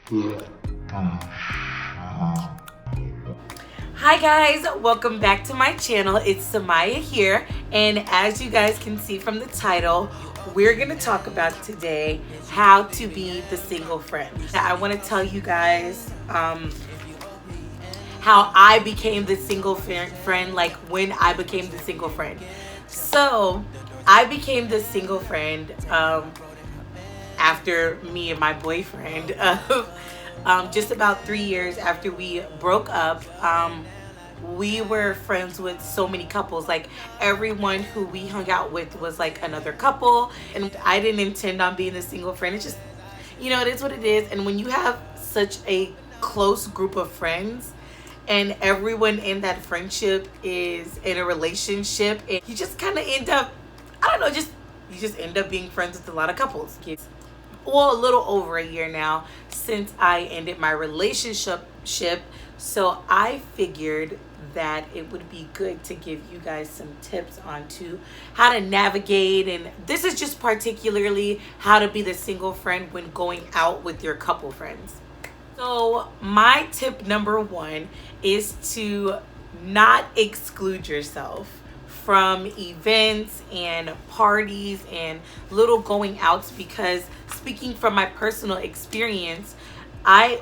Hi guys, welcome back to my channel. It's Samaya here, and as you guys can see from the title, we're going to talk about today how to be the single friend. I want to tell you guys how I became the single friend, like when I became the single friend. So I became the single friend after me and my boyfriend just about 3 years after we broke up. We were friends with so many couples. Like everyone who we hung out with was like another couple, and I didn't intend on being a single friend. It's just, it is what it is. And when you have such a close group of friends and everyone in that friendship is in a relationship, and you just kind of end up, I don't know, just you just end up being friends with a lot of couples. Well, a little over a year now since I ended my relationship, so I figured that it would be good to give you guys some tips on to how to navigate, and this is just particularly how to be the single friend when going out with your couple friends. So my tip number one is to not exclude yourself from events and parties and little going outs, because speaking from my personal experience,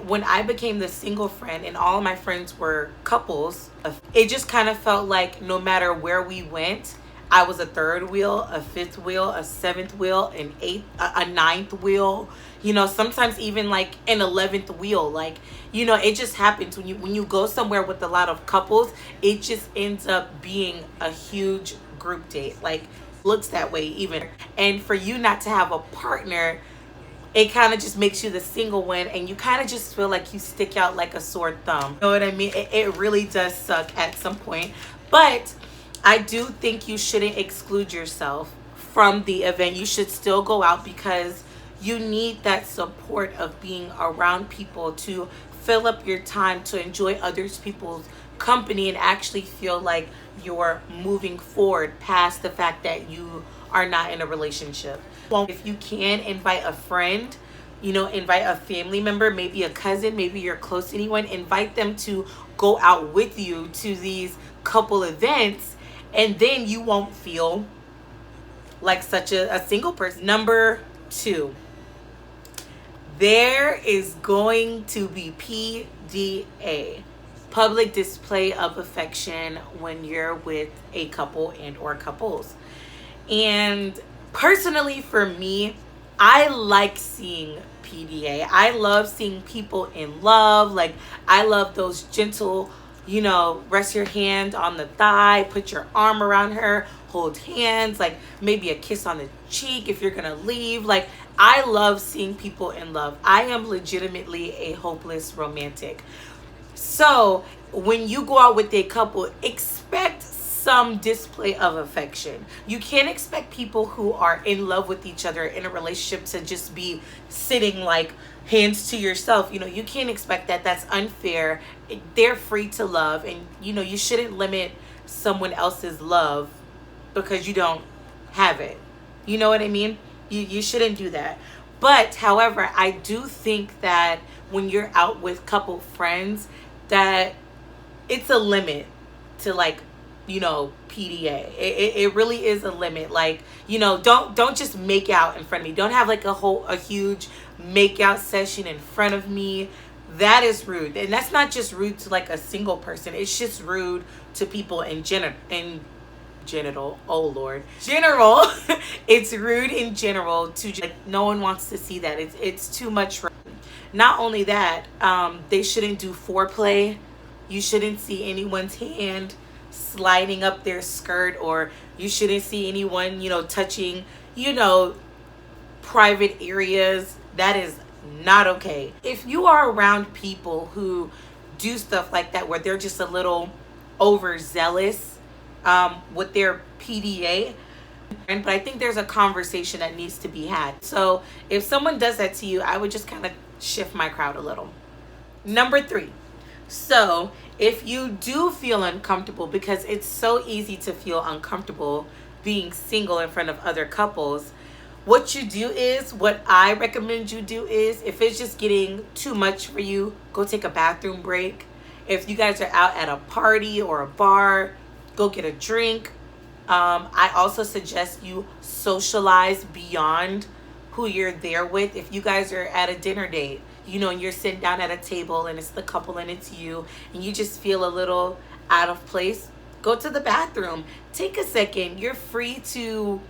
when I became the single friend and all of my friends were couples, it just kind of felt like no matter where we went, I was a third wheel, a fifth wheel, a seventh wheel, an eighth, a ninth wheel. Sometimes even like an 11th wheel. Like, it just happens when you go somewhere with a lot of couples. It just ends up being a huge group date. Like, looks that way even. And for you not to have a partner, it kind of just makes you the single one, and you kind of just feel like you stick out like a sore thumb. You know what I mean? It really does suck at some point. But I do think you shouldn't exclude yourself from the event. You should still go out because you need that support of being around people to fill up your time, to enjoy others people's company, and actually feel like you're moving forward past the fact that you are not in a relationship. Well, if you can invite a friend, invite a family member, maybe a cousin, maybe you're close to anyone, invite them to go out with you to these couple events, and then you won't feel like such a single person. Number two, there is going to be PDA, public display of affection, when you're with a couple and or couples. And personally for me, I like seeing PDA. I love seeing people in love. Like, I love those gentle, rest your hand on the thigh, put your arm around her, hold hands, like maybe a kiss on the cheek if you're gonna leave. Like, I love seeing people in love. I am legitimately a hopeless romantic. So when you go out with a couple, expect some display of affection. You can't expect people who are in love with each other in a relationship to just be sitting like hands to yourself. You can't expect that. That's unfair. They're free to love, and you shouldn't limit someone else's love because you don't have it. You know what I mean? You shouldn't do that. But however, I do think that when you're out with couple friends, that it's a limit to, like, PDA. It really is a limit. Like, don't just make out in front of me. Don't have like a huge make out session in front of me. That is rude. And that's not just rude to like a single person. It's just rude to people in general. Oh Lord. General. It's rude in general to like, no one wants to see that. It's too much. Not only that, they shouldn't do foreplay. You shouldn't see anyone's hand sliding up their skirt, or you shouldn't see anyone, touching, private areas. That is not okay. If you are around people who do stuff like that, where they're just a little overzealous with their PDA, but I think there's a conversation that needs to be had. So if someone does that to you, I would just kind of shift my crowd a little. Number three. So if you do feel uncomfortable, because it's so easy to feel uncomfortable being single in front of other couples, What you do is, what I recommend you do is, if it's just getting too much for you, go take a bathroom break. If you guys are out at a party or a bar, go get a drink. I also suggest you socialize beyond who you're there with. If you guys are at a dinner date, you know, and you're sitting down at a table and it's the couple and it's you, and you just feel a little out of place, go to the bathroom. Take a second. You're free to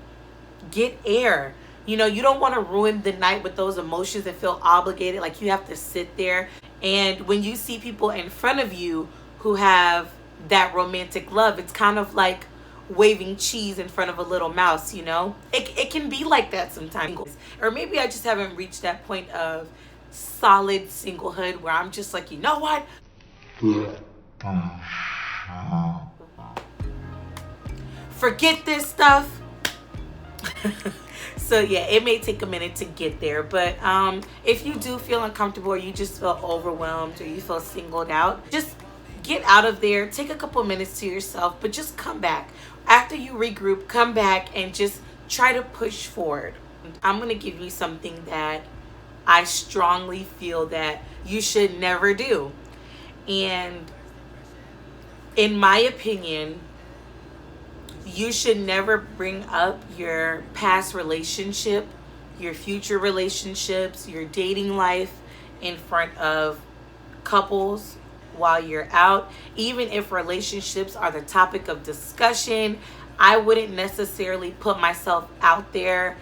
get air. You know, you don't want to ruin the night with those emotions and feel obligated, like you have to sit there. And when you see people in front of you who have that romantic love, it's kind of like waving cheese in front of a little mouse, you know? It can be like that sometimes. Or maybe I just haven't reached that point of solid singlehood where I'm just like, you know what? Forget this stuff. So yeah, it may take a minute to get there, but if you do feel uncomfortable, or you just feel overwhelmed, or you feel singled out, just get out of there. Take a couple minutes to yourself, but just come back after you regroup. Come back and just try to push forward. I'm gonna give you something that I strongly feel that you should never do, and in my opinion, you should never bring up your past relationship, your future relationships, your dating life in front of couples while you're out. Even if relationships are the topic of discussion, I wouldn't necessarily put myself out there.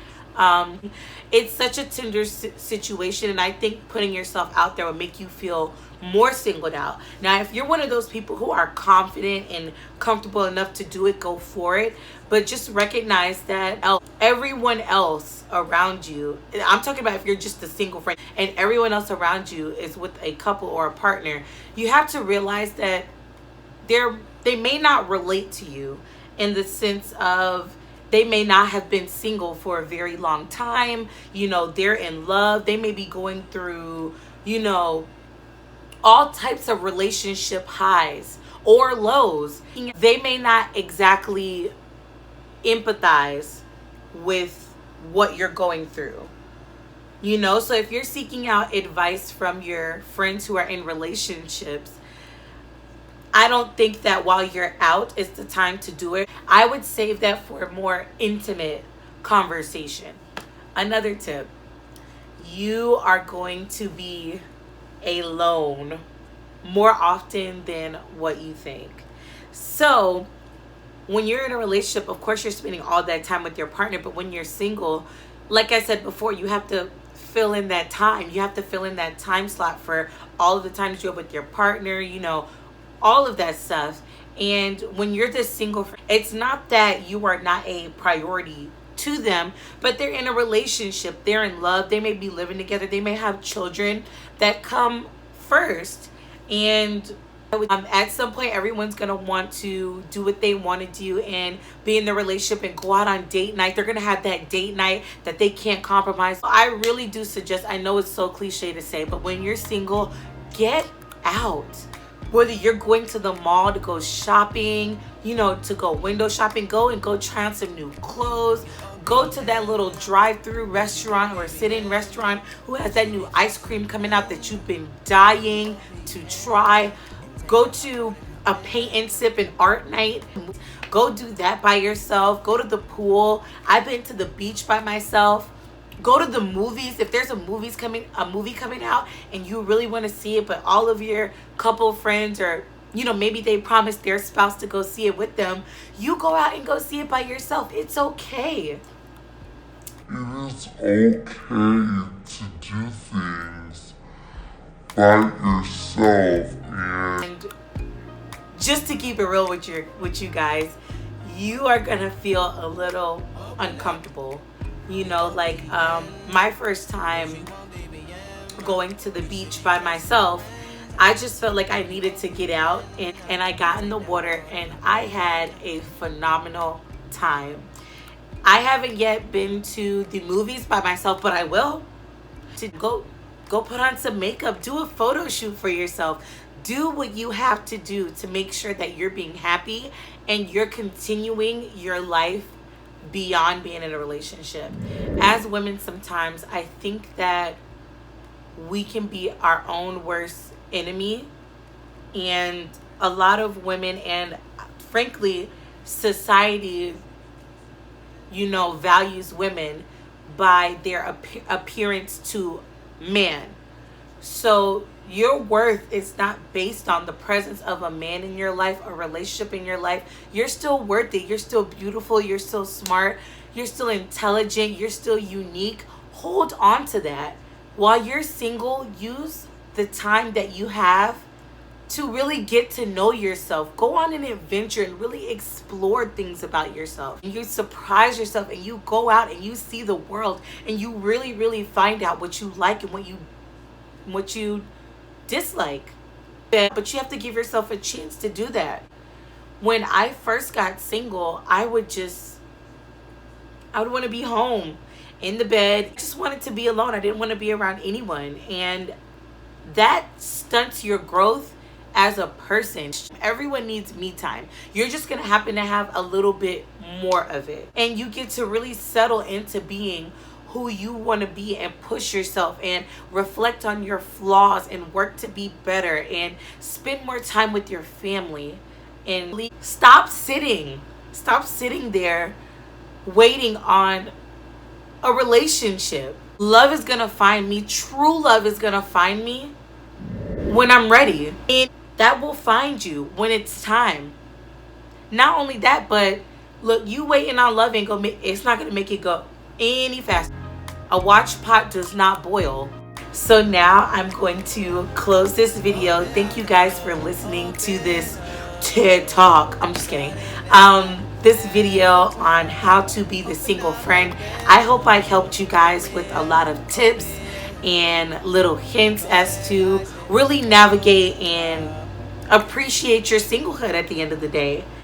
It's such a tender situation, and I think putting yourself out there will make you feel more singled out. Now, if you're one of those people who are confident and comfortable enough to do it, go for it. But just recognize that everyone else around you, I'm talking about if you're just a single friend and everyone else around you is with a couple or a partner, you have to realize that they may not relate to you, in the sense of they may not have been single for a very long time. You know, they're in love. They may be going through, you know, all types of relationship highs or lows. They may not exactly empathize with what you're going through. You know, so if you're seeking out advice from your friends who are in relationships, I don't think that while you're out is the time to do it. I would save that for a more intimate conversation. Another tip, you are going to be alone more often than what you think. So when you're in a relationship, of course you're spending all that time with your partner, but when you're single, like I said before, you have to fill in that time. You have to fill in that time slot for all of the times you're with your partner, you know, all of that stuff. And when you're this single, it's not that you are not a priority to them, but they're in a relationship, they're in love, they may be living together, they may have children that come first. And at some point, everyone's gonna want to do what they want to do and be in the relationship and go out on date night. They're gonna have that date night that they can't compromise. I really do suggest, I know it's so cliche to say, but when you're single, get out. Whether you're going to the mall to go shopping, you know, to go window shopping, go try on some new clothes. Go to that little drive-through restaurant or sit-in restaurant who has that new ice cream coming out that you've been dying to try. Go to a paint and sip and art night. Go do that by yourself. Go to the pool. I've been to the beach by myself. Go to the movies. If there's a movie coming out and you really want to see it, but all of your couple friends, or you know, maybe they promised their spouse to go see it with them, you go out and go see it by yourself. It's okay. It is okay to do things by yourself. And just to keep it real with you guys, you are gonna feel a little uncomfortable. You know, like my first time going to the beach by myself, I just felt like I needed to get out, and I got in the water and I had a phenomenal time. I haven't yet been to the movies by myself, but I will. To go put on some makeup, do a photo shoot for yourself. Do what you have to do to make sure that you're being happy and you're continuing your life beyond being in a relationship. As women, sometimes I think that we can be our own worst enemy, and a lot of women, and frankly society, values women by their appearance to man. So your worth is not based on the presence of a man in your life, a relationship in your life. You're still worth it. You're still beautiful. You're still smart. You're still intelligent. You're still unique. Hold on to that. While you're single, use the time that you have to really get to know yourself. Go on an adventure and really explore things about yourself. And you surprise yourself and you go out and you see the world and you really, really find out what you like and what you dislike. But you have to give yourself a chance to do that. When I first got single, I would want to be home in the bed. I just wanted to be alone. I didn't want to be around anyone. And that stunts your growth as a person. Everyone needs me time. You're just going to happen to have a little bit more of it. And you get to really settle into being who you want to be and push yourself and reflect on your flaws and work to be better and spend more time with your family. And stop sitting there waiting on a relationship. Love is going to find me. True love is going to find me when I'm ready. And that will find you when it's time. Not only that, but look, you waiting on love ain't gonna it's not gonna make it go any faster. A watch pot does not boil. So now I'm going to close this video. Thank you guys for listening to this TED Talk. I'm just kidding. This video on how to be the single friend. I hope I helped you guys with a lot of tips and little hints as to really navigate and appreciate your singlehood at the end of the day.